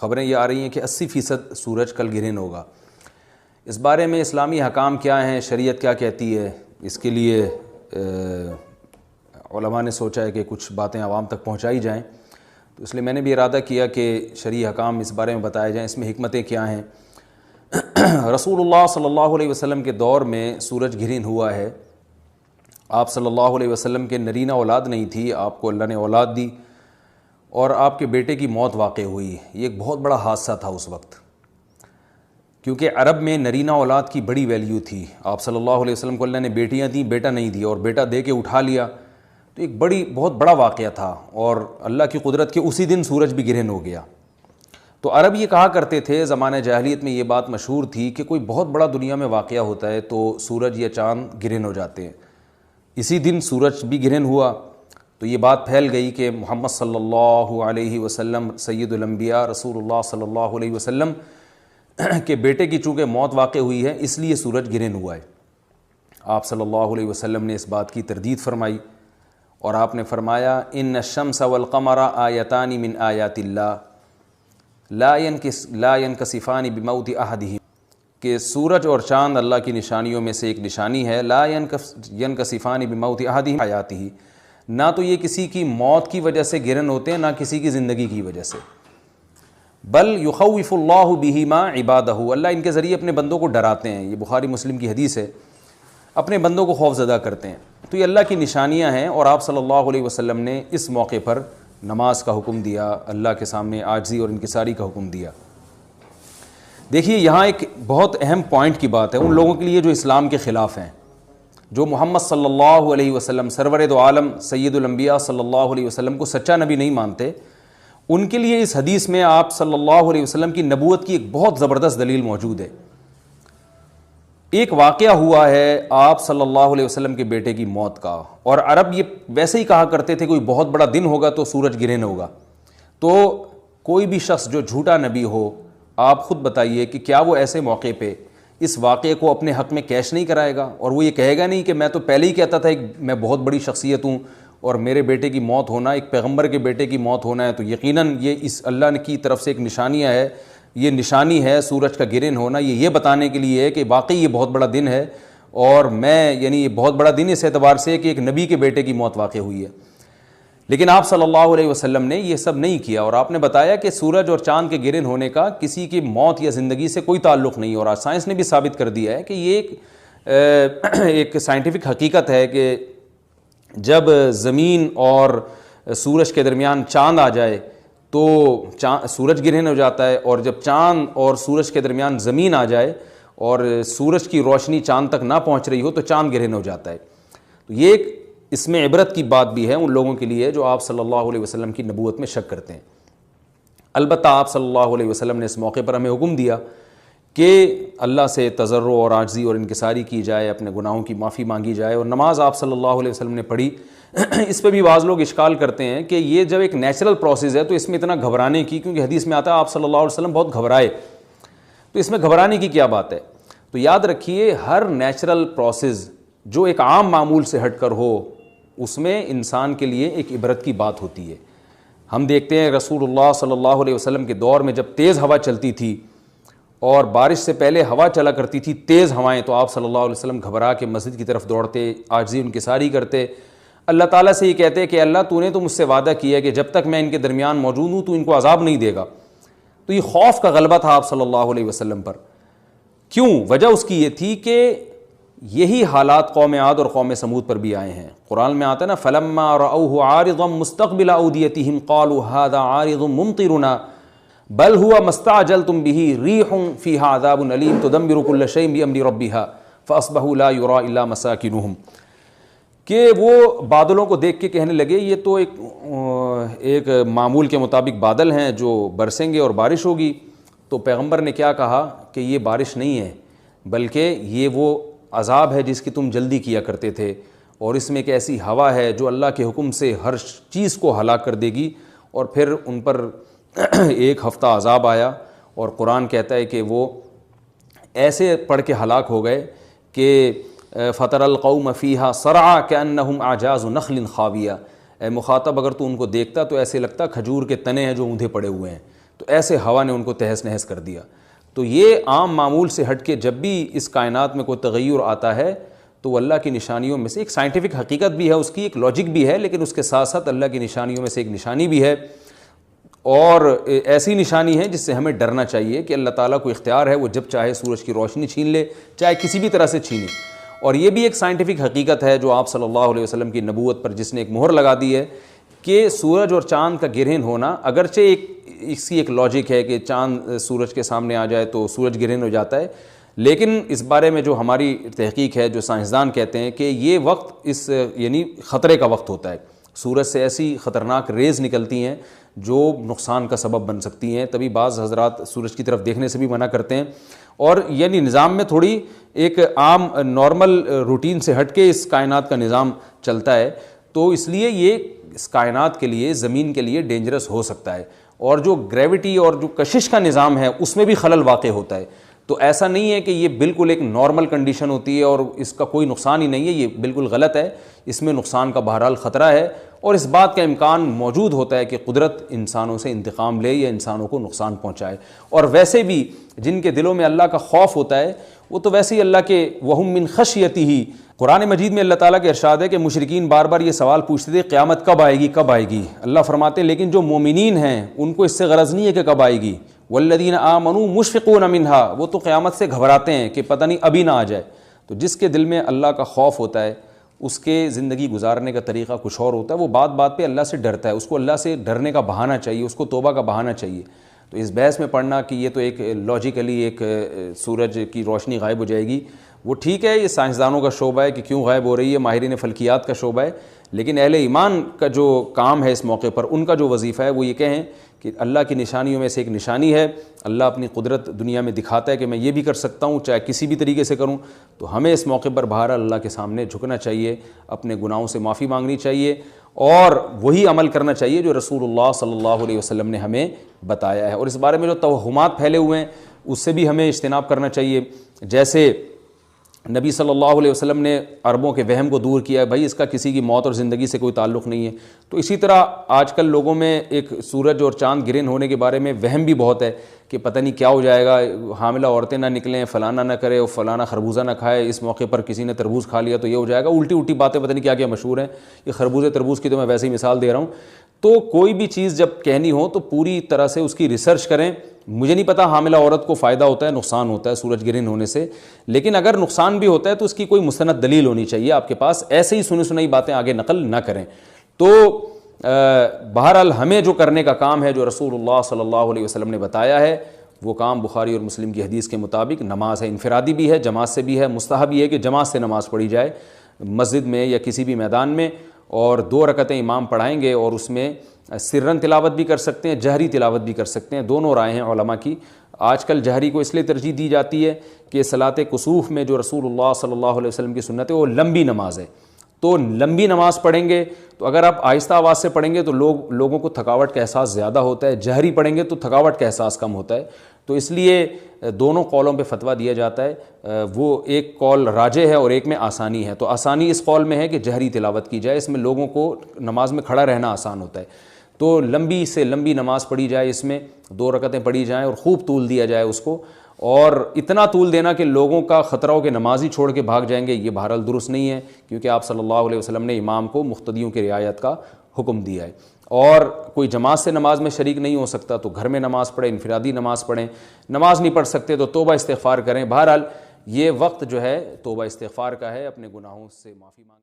خبریں یہ آ رہی ہیں کہ 80% سورج کل گرہن ہوگا۔ اس بارے میں اسلامی حکام کیا ہیں، شریعت کیا کہتی ہے، اس کے لیے علماء نے سوچا ہے کہ کچھ باتیں عوام تک پہنچائی جائیں، تو اس لیے میں نے بھی ارادہ کیا کہ شرعی حکام اس بارے میں بتائے جائیں، اس میں حکمتیں کیا ہیں۔ رسول اللہ صلی اللہ علیہ وسلم کے دور میں سورج گرہن ہوا ہے۔ آپ صلی اللہ علیہ وسلم کے نرینہ اولاد نہیں تھی، آپ کو اللہ نے اولاد دی اور آپ کے بیٹے کی موت واقع ہوئی۔ یہ ایک بہت بڑا حادثہ تھا اس وقت، کیونکہ عرب میں نرینہ اولاد کی بڑی ویلیو تھی۔ آپ صلی اللہ علیہ وسلم کو اللہ نے بیٹیاں دیں، بیٹا نہیں دیا، اور بیٹا دے کے اٹھا لیا، تو ایک بہت بڑا واقعہ تھا، اور اللہ کی قدرت کے اسی دن سورج بھی گرہن ہو گیا۔ تو عرب یہ کہا کرتے تھے، زمانہ جاہلیت میں یہ بات مشہور تھی کہ کوئی بہت بڑا دنیا میں واقعہ ہوتا ہے تو سورج یا چاند گرہن ہو جاتے ہیں۔ اسی دن سورج بھی گرہن ہوا، تو یہ بات پھیل گئی کہ محمد صلی اللہ علیہ وسلم سید الانبیاء رسول اللہ صلی اللہ علیہ وسلم کے بیٹے کی چونکہ موت واقع ہوئی ہے، اس لیے سورج گرہن ہوا ہے۔ آپ صلی اللہ علیہ وسلم نے اس بات کی تردید فرمائی، اور آپ نے فرمایا ان الشمس والقمر آیتان من آیات اللہ لا ینکسفان بموت احدہم، کہ سورج اور چاند اللہ کی نشانیوں میں سے ایک نشانی ہے، لا ینکسفان بموت احدہم آیاتہ، نہ تو یہ کسی کی موت کی وجہ سے گرہن ہوتے ہیں، نہ کسی کی زندگی کی وجہ سے، بل یخوف اللہ بہما عبادہ، اللہ ان کے ذریعے اپنے بندوں کو ڈراتے ہیں۔ یہ بخاری مسلم کی حدیث ہے، اپنے بندوں کو خوف زدہ کرتے ہیں۔ تو یہ اللہ کی نشانیاں ہیں، اور آپ صلی اللہ علیہ وسلم نے اس موقع پر نماز کا حکم دیا، اللہ کے سامنے عاجزی اور انکساری کا حکم دیا۔ دیکھیے یہاں ایک بہت اہم پوائنٹ کی بات ہے ان لوگوں کے لیے جو اسلام کے خلاف ہیں، جو محمد صلی اللہ علیہ وسلم سرور دو عالم سید الانبیاء صلی اللہ علیہ وسلم کو سچا نبی نہیں مانتے، ان کے لیے اس حدیث میں آپ صلی اللہ علیہ وسلم کی نبوت کی ایک بہت زبردست دلیل موجود ہے۔ ایک واقعہ ہوا ہے آپ صلی اللہ علیہ وسلم کے بیٹے کی موت کا، اور عرب یہ ویسے ہی کہا کرتے تھے کوئی بہت بڑا دن ہوگا تو سورج گرہن ہوگا۔ تو کوئی بھی شخص جو جھوٹا نبی ہو، آپ خود بتائیے کہ کیا وہ ایسے موقع پہ اس واقعے کو اپنے حق میں کیش نہیں کرائے گا، اور وہ یہ کہے گا نہیں کہ میں تو پہلے ہی کہتا تھا کہ میں بہت بڑی شخصیت ہوں، اور میرے بیٹے کی موت ہونا، ایک پیغمبر کے بیٹے کی موت ہونا ہے تو یقیناً یہ اس اللہ کی طرف سے ایک نشانیاں ہے، یہ نشانی ہے سورج کا گرہن ہونا، یہ بتانے کے لیے ہے کہ واقعی یہ بہت بڑا دن ہے، اور میں یہ بہت بڑا دن اس اعتبار سے کہ ایک نبی کے بیٹے کی موت واقع ہوئی ہے۔ لیکن آپ صلی اللہ علیہ وسلم نے یہ سب نہیں کیا، اور آپ نے بتایا کہ سورج اور چاند کے گرہن ہونے کا کسی کی موت یا زندگی سے کوئی تعلق نہیں، اور آج سائنس نے بھی ثابت کر دیا ہے کہ یہ ایک سائنٹیفک حقیقت ہے کہ جب زمین اور سورج کے درمیان چاند آ جائے تو سورج گرہن ہو جاتا ہے، اور جب چاند اور سورج کے درمیان زمین آ جائے اور سورج کی روشنی چاند تک نہ پہنچ رہی ہو تو چاند گرہن ہو جاتا ہے۔ تو یہ ایک اس میں عبرت کی بات بھی ہے ان لوگوں کے لیے جو آپ صلی اللہ علیہ وسلم کی نبوت میں شک کرتے ہیں۔ البتہ آپ صلی اللہ علیہ وسلم نے اس موقع پر ہمیں حکم دیا کہ اللہ سے تضرع اور عاجزی اور انکساری کی جائے، اپنے گناہوں کی معافی مانگی جائے، اور نماز آپ صلی اللہ علیہ وسلم نے پڑھی۔ اس پہ بھی بعض لوگ اشکال کرتے ہیں کہ یہ جب ایک نیچرل پروسیس ہے تو اس میں اتنا گھبرانے کی، کیونکہ حدیث میں آتا ہے آپ صلی اللہ علیہ وسلم بہت گھبرائے، تو اس میں گھبرانے کی کیا بات ہے؟ تو یاد رکھیے ہر نیچرل پروسیس جو ایک عام معمول سے ہٹ کر ہو، اس میں انسان کے لیے ایک عبرت کی بات ہوتی ہے۔ ہم دیکھتے ہیں رسول اللہ صلی اللہ علیہ وسلم کے دور میں جب تیز ہوا چلتی تھی اور بارش سے پہلے ہوا چلا کرتی تھی تیز ہوائیں، تو آپ صلی اللہ علیہ وسلم گھبرا کے مسجد کی طرف دوڑتے، عاجزی انکساری کرتے، اللہ تعالیٰ سے یہ کہتے کہ اللہ تو نے تو مجھ سے وعدہ کیا ہے کہ جب تک میں ان کے درمیان موجود ہوں تو ان کو عذاب نہیں دے گا۔ تو یہ خوف کا غلبہ تھا آپ صلی اللہ علیہ وسلم پر۔ کیوں؟ وجہ اس کی یہ تھی کہ یہی حالات قوم عاد اور قوم سمود پر بھی آئے ہیں۔ قرآن میں آتا ہے نا فَلَمَّا رَأَوْهُ عَارِضًا مُسْتَقْبِلَ أَوْدِيَتِهِمْ قَالُوا هَذَا عَارِضٌ مُمْطِرُنَا بَلْ هُوَ مَا اسْتَعْجَلْتُمْ بِهِ رِيحٌ فِيهَا عَذَابٌ أَلِيمٌ تُدَمِّرُ كُلَّ شَيْءٍ بِأَمْرِ رَبِّهَا فَأَصْبَحُوا لَا يُرَىٰ إِلَّا مَسَاكِنُهُمْ، کہ وہ بادلوں کو دیکھ کے کہنے لگے یہ تو ایک معمول کے مطابق بادل ہیں جو برسیں گے اور بارش ہوگی۔ تو پیغمبر نے کیا کہا کہ یہ بارش نہیں ہے بلکہ یہ وہ عذاب ہے جس کی تم جلدی کیا کرتے تھے، اور اس میں ایک ایسی ہوا ہے جو اللہ کے حکم سے ہر چیز کو ہلاک کر دے گی۔ اور پھر ان پر ایک ہفتہ عذاب آیا، اور قرآن کہتا ہے کہ وہ ایسے پڑھ کے ہلاک ہو گئے کہ فَتَرَ الْقَوْمَ فِيهَا صَرْعَىٰ كَأَنَّهُمْ أَعْجَازُ نَخْلٍ خَاوِيَةٍ، اے مخاطب اگر تو ان کو دیکھتا تو ایسے لگتا کھجور کے تنے ہیں جو اوندھے پڑے ہوئے ہیں۔ تو ایسے ہوا نے ان کو تہس نہس کر دیا۔ تو یہ عام معمول سے ہٹ کے جب بھی اس کائنات میں کوئی تغیر آتا ہے تو وہ اللہ کی نشانیوں میں سے ایک سائنٹیفک حقیقت بھی ہے، اس کی ایک لاجک بھی ہے، لیکن اس کے ساتھ ساتھ اللہ کی نشانیوں میں سے ایک نشانی بھی ہے، اور ایسی نشانی ہے جس سے ہمیں ڈرنا چاہیے کہ اللہ تعالیٰ کو اختیار ہے، وہ جب چاہے سورج کی روشنی چھین لے، چاہے کسی بھی طرح سے چھینے۔ اور یہ بھی ایک سائنٹیفک حقیقت ہے جو آپ صلی اللہ علیہ وسلم کی نبوت پر جس نے ایک مہر لگا دی ہے کہ سورج اور چاند کا گرہن ہونا، اگرچہ اس کی ایک لاجک ہے کہ چاند سورج کے سامنے آ جائے تو سورج گرہن ہو جاتا ہے، لیکن اس بارے میں جو ہماری تحقیق ہے، جو سائنسدان کہتے ہیں کہ یہ وقت یعنی خطرے کا وقت ہوتا ہے، سورج سے ایسی خطرناک ریز نکلتی ہیں جو نقصان کا سبب بن سکتی ہیں، تبھی بعض حضرات سورج کی طرف دیکھنے سے بھی منع کرتے ہیں، اور یعنی نظام میں تھوڑی ایک عام نارمل روٹین سے ہٹ کے اس کائنات کا نظام چلتا ہے، تو اس لیے یہ اس کائنات کے لیے، زمین کے لیے ڈینجرس ہو سکتا ہے، اور جو گریوٹی اور جو کشش کا نظام ہے اس میں بھی خلل واقع ہوتا ہے۔ تو ایسا نہیں ہے کہ یہ بالکل ایک نارمل کنڈیشن ہوتی ہے اور اس کا کوئی نقصان ہی نہیں ہے، یہ بالکل غلط ہے، اس میں نقصان کا بہرحال خطرہ ہے، اور اس بات کا امکان موجود ہوتا ہے کہ قدرت انسانوں سے انتقام لے یا انسانوں کو نقصان پہنچائے۔ اور ویسے بھی جن کے دلوں میں اللہ کا خوف ہوتا ہے وہ تو ویسے ہی اللہ کے وَهُم مِّن خَشْيَتِهِ، قرآن مجید میں اللہ تعالیٰ کے ارشاد ہے کہ مشرکین بار بار یہ سوال پوچھتے تھے قیامت کب آئے گی کب آئے گی، اللہ فرماتے ہیں لیکن جو مومنین ہیں ان کو اس سے غرض نہیں ہے کہ کب آئے گی، والذین آمنوا مشفقون منها، وہ تو قیامت سے گھبراتے ہیں کہ پتہ نہیں ابھی نہ آ جائے۔ تو جس کے دل میں اللہ کا خوف ہوتا ہے اس کے زندگی گزارنے کا طریقہ کچھ اور ہوتا ہے، وہ بات بات پہ اللہ سے ڈرتا ہے، اس کو اللہ سے ڈرنے کا بہانہ چاہیے، اس کو توبہ کا بہانہ چاہیے۔ تو اس بحث میں پڑھنا کہ یہ تو ایک لاجیکلی ایک سورج کی روشنی غائب ہو جائے گی، وہ ٹھیک ہے، یہ سائنسدانوں کا شعبہ ہے کہ کیوں غائب ہو رہی ہے، ماہرین فلکیات کا شعبہ ہے، لیکن اہل ایمان کا جو کام ہے اس موقع پر، ان کا جو وظیفہ ہے وہ یہ کہیں کہ اللہ کی نشانیوں میں سے ایک نشانی ہے، اللہ اپنی قدرت دنیا میں دکھاتا ہے کہ میں یہ بھی کر سکتا ہوں چاہے کسی بھی طریقے سے کروں، تو ہمیں اس موقع پر بہرحال اللہ کے سامنے جھکنا چاہیے، اپنے گناہوں سے معافی مانگنی چاہیے، اور وہی عمل کرنا چاہیے جو رسول اللہ صلی اللہ علیہ وسلم نے ہمیں بتایا ہے۔ اور اس بارے میں جو توہمات پھیلے ہوئے ہیں اس سے بھی ہمیں اجتناب کرنا چاہیے، جیسے نبی صلی اللہ علیہ وسلم نے عربوں کے وہم کو دور کیا ہے، بھائی اس کا کسی کی موت اور زندگی سے کوئی تعلق نہیں ہے، تو اسی طرح آج کل لوگوں میں ایک سورج اور چاند گرہن ہونے کے بارے میں وہم بھی بہت ہے کہ پتہ نہیں کیا ہو جائے گا، حاملہ عورتیں نہ نکلیں، فلانا نہ کرے، اور فلانا خربوزہ نہ کھائے، اس موقع پر کسی نے تربوز کھا لیا تو یہ ہو جائے گا، الٹی الٹی باتیں پتہ نہیں کیا کیا مشہور ہیں، یہ خربوزے تربوز کی تو میں ویسے ہی مثال دے رہا ہوں۔ تو کوئی بھی چیز جب کہنی ہو تو پوری طرح سے اس کی ریسرچ کریں۔ مجھے نہیں پتا حاملہ عورت کو فائدہ ہوتا ہے نقصان ہوتا ہے سورج گرہن ہونے سے، لیکن اگر نقصان بھی ہوتا ہے تو اس کی کوئی مستند دلیل ہونی چاہیے آپ کے پاس، ایسے ہی سنی سنائی باتیں آگے نقل نہ کریں۔ تو بہرحال ہمیں جو کرنے کا کام ہے، جو رسول اللہ صلی اللہ علیہ وسلم نے بتایا ہے، وہ کام بخاری اور مسلم کی حدیث کے مطابق نماز ہے، انفرادی بھی ہے، جماعت سے بھی ہے، مستحب یہ ہے کہ جماعت سے نماز پڑھی جائے مسجد میں یا کسی بھی میدان میں، اور 2 رکعتیں امام پڑھائیں گے، اور اس میں سرن تلاوت بھی کر سکتے ہیں، جہری تلاوت بھی کر سکتے ہیں، دونوں رائے ہیں علماء کی۔ آج کل جہری کو اس لیے ترجیح دی جاتی ہے کہ صلاۃ کسوف میں جو رسول اللہ صلی اللہ علیہ وسلم کی سنت ہے وہ لمبی نماز ہے، تو لمبی نماز پڑھیں گے تو اگر آپ آہستہ آواز سے پڑھیں گے تو لوگوں کو تھکاوٹ کا احساس زیادہ ہوتا ہے، جہری پڑھیں گے تو تھکاوٹ کا احساس کم ہوتا ہے، تو اس لیے دونوں قولوں پہ فتویٰ دیا جاتا ہے، وہ ایک قول راجح ہے اور ایک میں آسانی ہے، تو آسانی اس قول میں ہے کہ جہری تلاوت کی جائے، اس میں لوگوں کو نماز میں کھڑا رہنا آسان ہوتا ہے، تو لمبی سے لمبی نماز پڑھی جائے، اس میں 2 رکعتیں پڑھی جائیں اور خوب طول دیا جائے اس کو، اور اتنا طول دینا کہ لوگوں کا خطرہ ہو کہ نماز ہی چھوڑ کے بھاگ جائیں گے، یہ بہرحال درست نہیں ہے، کیونکہ آپ صلی اللہ علیہ وسلم نے امام کو مقتدیوں کی رعایت کا حکم دیا ہے۔ اور کوئی جماعت سے نماز میں شریک نہیں ہو سکتا تو گھر میں نماز پڑھیں، انفرادی نماز پڑھیں، نماز نہیں پڑھ سکتے تو توبہ استغفار کریں۔ بہرحال یہ وقت جو ہے توبہ استغفار کا ہے، اپنے گناہوں سے معافی مانگیں۔